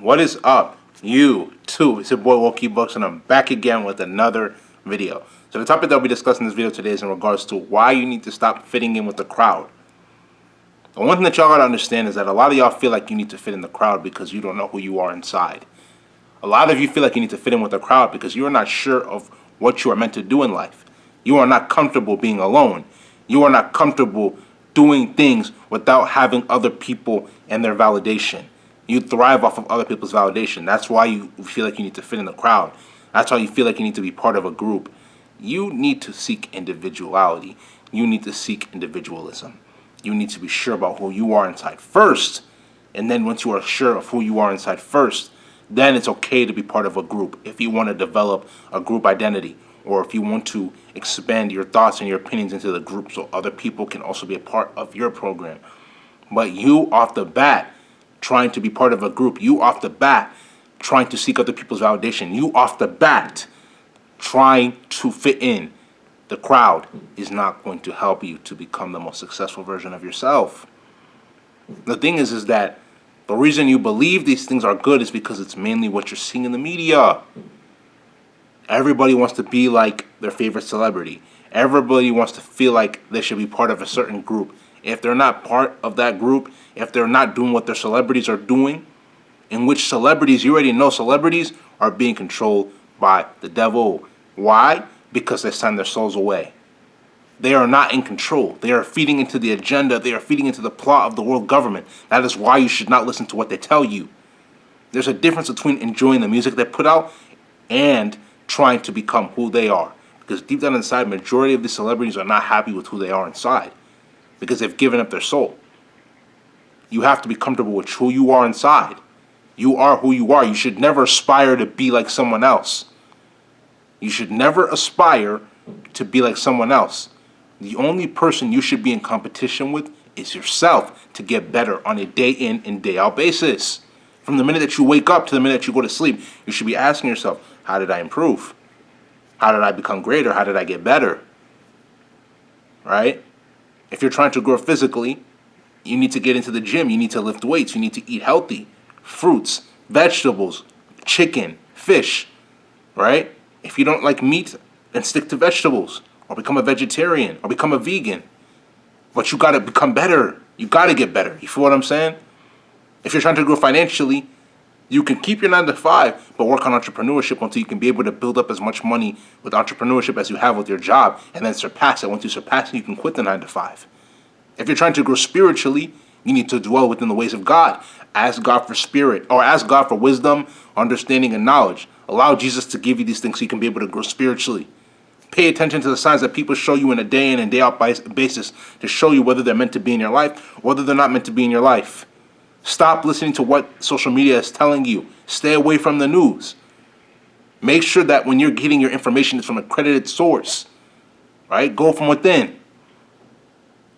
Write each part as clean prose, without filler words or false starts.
What is up, you too? It's your boy Wokey Bucks, and I'm back again with another video. So the topic that I'll be discussing in this video today is in regards to why you need to stop fitting in with the crowd. The one thing that y'all gotta understand is that a lot of y'all feel like you need to fit in the crowd because you don't know who you are inside. A lot of you feel like you need to fit in with the crowd because you are not sure of what you are meant to do in life. You are not comfortable being alone. You are not comfortable doing things without having other people and their validation. You thrive off of other people's validation. That's why you feel like you need to fit in the crowd. That's why you feel like you need to be part of a group. You need to seek individuality. You need to seek individualism. You need to be sure about who you are inside first. And then once you are sure of who you are inside first, then it's okay to be part of a group if you want to develop a group identity, or if you want to expand your thoughts and your opinions into the group so other people can also be a part of your program. But you off the bat trying to be part of a group, you off the bat trying to seek other people's validation, you off the bat trying to fit in the crowd is not going to help you to become the most successful version of yourself. The thing is that the reason you believe these things are good is because it's mainly what you're seeing in the media. Everybody wants to be like their favorite celebrity. Everybody wants to feel like they should be part of a certain group. If they're not part of that group, if they're not doing what their celebrities are doing, in which celebrities, you already know celebrities are being controlled by the devil. Why? Because they sign their souls away. They are not in control. They are feeding into the agenda. They are feeding into the plot of the world government. That is why you should not listen to what they tell you. There's a difference between enjoying the music they put out and trying to become who they are. Because deep down inside, majority of these celebrities are not happy with who they are inside. Because they've given up their soul. You have to be comfortable with who you are inside. You are who you are. You should never aspire to be like someone else. You should never aspire to be like someone else. The only person you should be in competition with is yourself to get better on a day in and day out basis. From the minute that you wake up to the minute that you go to sleep, you should be asking yourself, how did I improve? How did I become greater? How did I get better? Right? If you're trying to grow physically, you need to get into the gym. You need to lift weights. You need to eat healthy. Fruits, vegetables, chicken, fish. Right? If you don't like meat, then stick to vegetables. Or become a vegetarian, or become a vegan. But you gotta become better. You gotta get better. You feel what I'm saying? If you're trying to grow financially, you can keep your 9 to 5, but work on entrepreneurship until you can be able to build up as much money with entrepreneurship as you have with your job, and then surpass it. Once you surpass it, you can quit the 9 to 5. If you're trying to grow spiritually, you need to dwell within the ways of God. Ask God for spirit, or ask God for wisdom, understanding, and knowledge. Allow Jesus to give you these things so you can be able to grow spiritually. Pay attention to the signs that people show you in a day in and day out basis to show you whether they're meant to be in your life or whether they're not meant to be in your life. Stop listening to what social media is telling you. Stay away from the news. Make sure that when you're getting your information, it's from a credited source. Right? Go from within.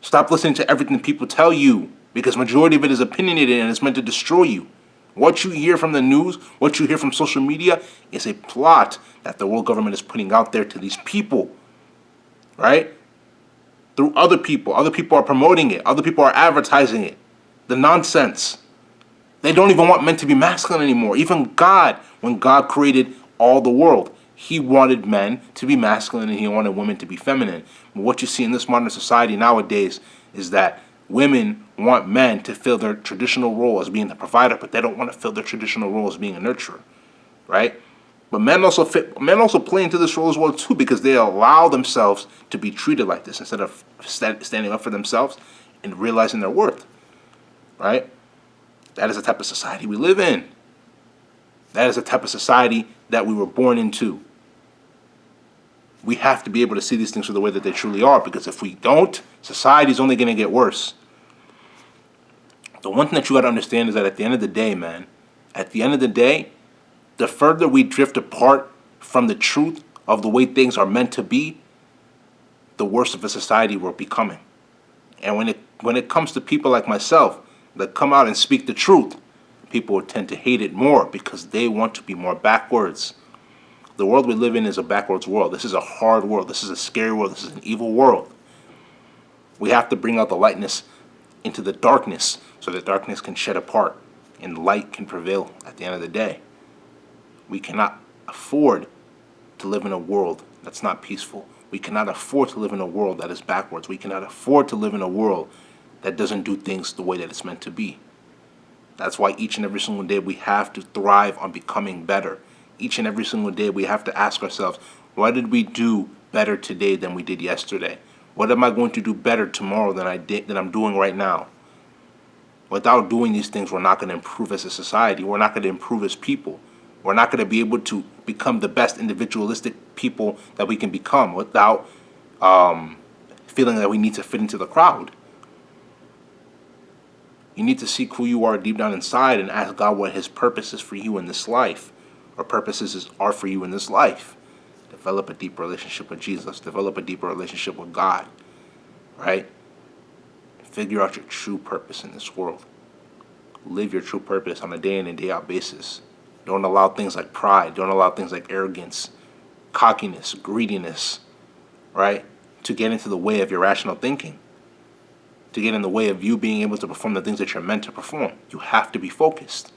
Stop listening to everything people tell you because majority of it is opinionated and it's meant to destroy you. What you hear from the news, what you hear from social media is a plot that the world government is putting out there to these people, right? Through other people. Other people are promoting it. Other people are advertising it. The nonsense. They don't even want men to be masculine anymore. Even God, when God created all the world, he wanted men to be masculine and he wanted women to be feminine. But what you see in this modern society nowadays is that women want men to fill their traditional role as being the provider, but they don't want to fill their traditional role as being a nurturer, right? But men also play into this role as well too because they allow themselves to be treated like this instead of standing up for themselves and realizing their worth, right? That is the type of society we live in. That is the type of society that we were born into. We have to be able to see these things for the way that they truly are, because if we don't, society is only going to get worse. The one thing that you got to understand is that at the end of the day, man, at the end of the day, the further we drift apart from the truth of the way things are meant to be, the worse of a society we're becoming. And when it comes to people like myself that come out and speak the truth, people will tend to hate it more because they want to be more backwards. The world we live in is a backwards world. This is a hard world. This is a scary world. This is an evil world. We have to bring out the lightness into the darkness so that darkness can shed apart and light can prevail at the end of the day. We cannot afford to live in a world that's not peaceful. We cannot afford to live in a world that is backwards. We cannot afford to live in a world that doesn't do things the way that it's meant to be. That's why each and every single day we have to thrive on becoming better. Each and every single day we have to ask ourselves, what did we do better today than we did yesterday? What am I going to do better tomorrow than I'm doing right now? Without doing these things, we're not going to improve as a society. We're not going to improve as people. We're not going to be able to become the best individualistic people that we can become without feeling that we need to fit into the crowd. You need to seek who you are deep down inside and ask God what His purpose is for you in this life, or purposes are for you in this life. Develop a deeper relationship with Jesus. Develop a deeper relationship with God, right? Figure out your true purpose in this world. Live your true purpose on a day in and day out basis. Don't allow things like pride. Don't allow things like arrogance, cockiness, greediness, right, to get into the way of your rational thinking, to get in the way of you being able to perform the things that you're meant to perform. You have to be focused.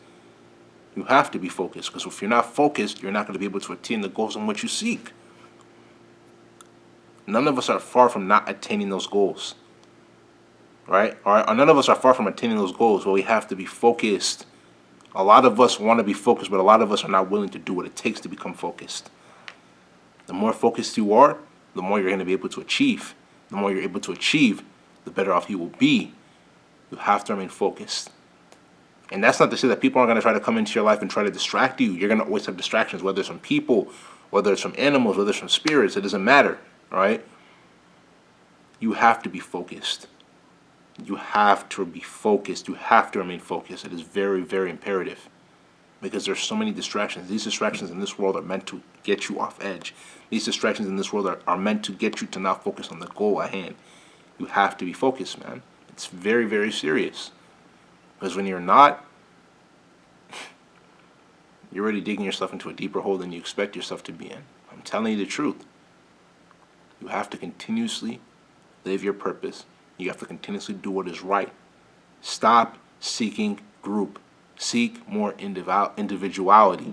You have to be focused, because if you're not focused, you're not going to be able to attain the goals in which you seek. None of us are far from not attaining those goals, right? Or none of us are far from attaining those goals, but we have to be focused. A lot of us want to be focused, but a lot of us are not willing to do what it takes to become focused. The more focused you are, the more you're going to be able to achieve. The more you're able to achieve, the better off you will be. You have to remain focused. And that's not to say that people aren't going to try to come into your life and try to distract you. You're going to always have distractions, whether it's from people, whether it's from animals, whether it's from spirits. It doesn't matter, right? You have to be focused. You have to be focused. You have to remain focused. It is very, very imperative, because there's so many distractions. These distractions in this world are meant to get you off edge. These distractions in this world are meant to get you to not focus on the goal at hand. You have to be focused, man. It's very, very serious. Because when you're not, you're already digging yourself into a deeper hole than you expect yourself to be in. I'm telling you the truth. You have to continuously live your purpose. You have to continuously do what is right. Stop seeking group. Seek more individuality.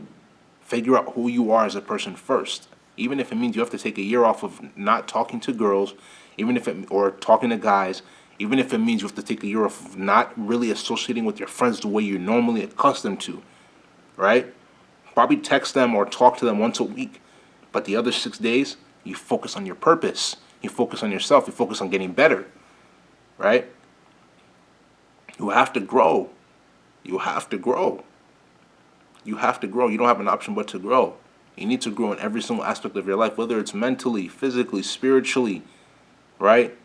Figure out who you are as a person first. Even if it means you have to take a year off of not talking to girls, or talking to guys, even if it means you have to take a year off of not really associating with your friends the way you're normally accustomed to, right? Probably text them or talk to them once a week. But the other 6 days, you focus on your purpose. You focus on yourself. You focus on getting better, right? You have to grow. You have to grow. You have to grow. You don't have an option but to grow. You need to grow in every single aspect of your life, whether it's mentally, physically, spiritually, right?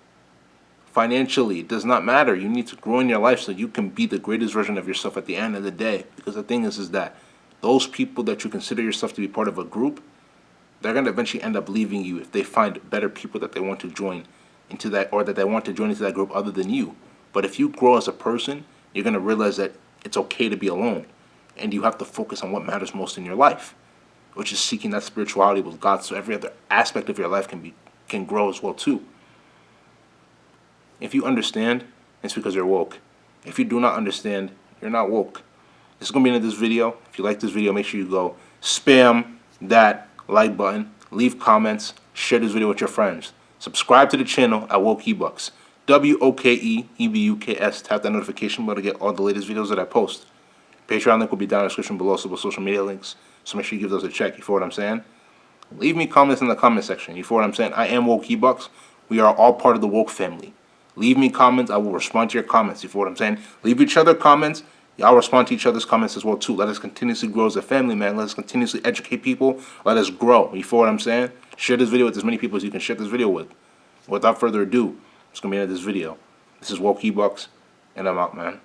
Financially. It does not matter. You need to grow in your life so you can be the greatest version of yourself at the end of the day. Because the thing is that those people that you consider yourself to be part of a group, they're going to eventually end up leaving you if they find better people that they want to join into that, or that they want to join into that group other than you. But if you grow as a person, you're going to realize that it's okay to be alone. And you have to focus on what matters most in your life, which is seeking that spirituality with God, so every other aspect of your life can grow as well too. If you understand, it's because you're woke. If you do not understand, you're not woke. This is going to be the end of this video. If you like this video, make sure you go spam that like button, leave comments, share this video with your friends. Subscribe to the channel at Woke Ebucks. WOKEEBUKS. Tap that notification bell to get all the latest videos that I post. Patreon link will be down in the description below, so social media links. So make sure you give those a check. You feel what I'm saying? Leave me comments in the comment section. You feel what I'm saying? I am Woke Ebucks. We are all part of the Woke family. Leave me comments. I will respond to your comments. You feel what I'm saying? Leave each other comments. Y'all respond to each other's comments as well too. Let us continuously grow as a family, man. Let us continuously educate people. Let us grow. You feel what I'm saying? Share this video with as many people as you can share this video with. Without further ado, it's going to be the end of this video. This is Woke Ebucks, and I'm out, man.